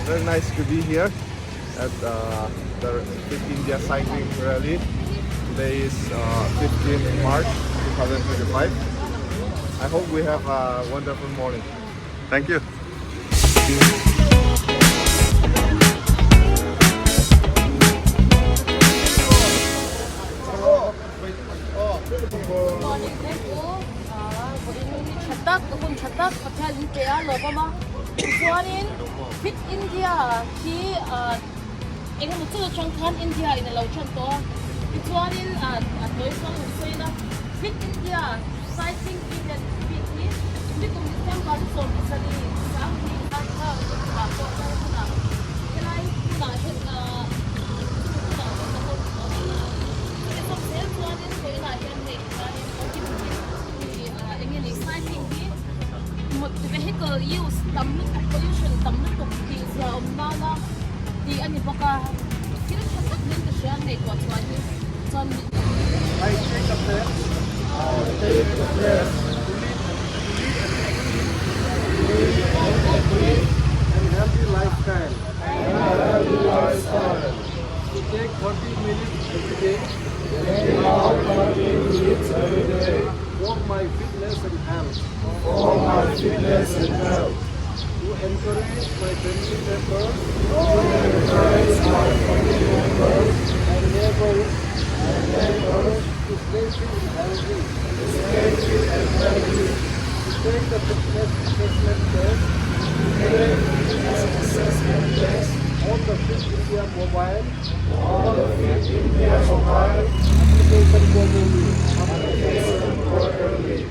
Very nice to be here at the Fit India Cycling Rally. Today is 15 March 2025. I hope we have a wonderful morning. Thank you. Chatak, tukun chatak, pathal ni kaya loba ma. Ituanin Fit India ki engan utsu changkhan India ina lauchan to. Ituanin toy sang usoina Fit India cycling event fit ni. Hindi kung isang kali so isali sang ni kaka ako na. Kailangan na siya vehicle use tamnut pollution tamnut tok sa umnala di ani baka kira chatak din ka siya may kwatwani son I take the press. Take the press. And healthy lifestyle. Healthy lifestyle. To take 30 minutes every day. Take out 30 minutes every day. For my fitness and health. For my fitness and health. To encourage my family members. To encourage my family members. And neighbors. To stay fit and healthy. To stay fit and healthy. To take the fitness assessment test. To take the fitness assessment test. On the Fit India mobile. On the Fit India mobile. Application quarterly. Application quarterly.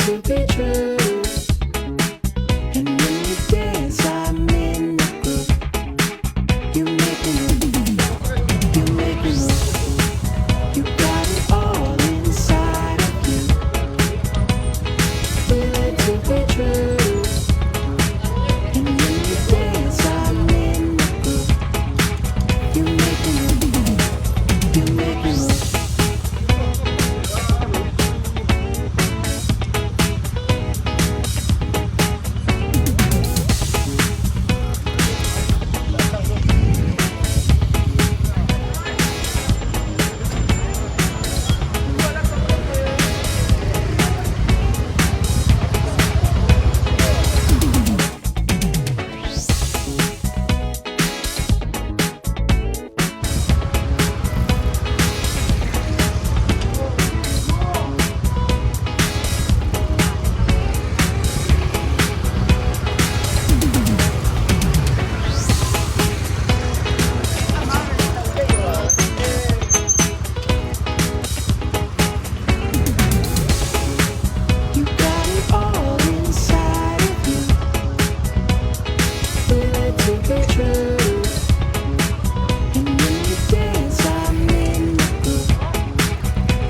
to be true. And when you dance, I'm in the groove. You make me move, you make me move. You got it all inside of you. Feel it to be true. And when you dance, I'm in the groove. You make me move, you make me move. You got it all inside of you. Feel it to be true. And when you dance, I'm in the groove.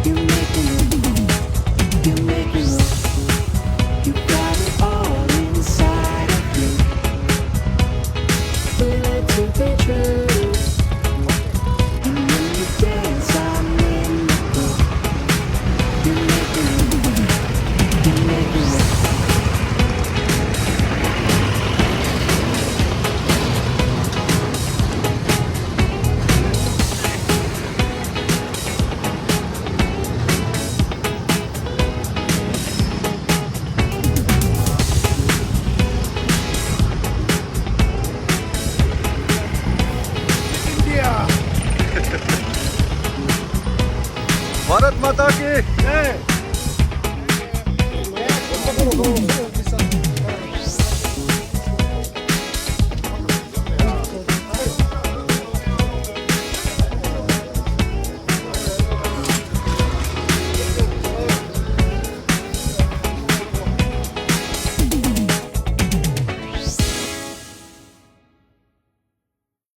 You make me move, you make me move. You got it all inside of you. Feel it to be true. And when you dance, I'm in the groove. You make me move, you make me move. Bharat माता की जय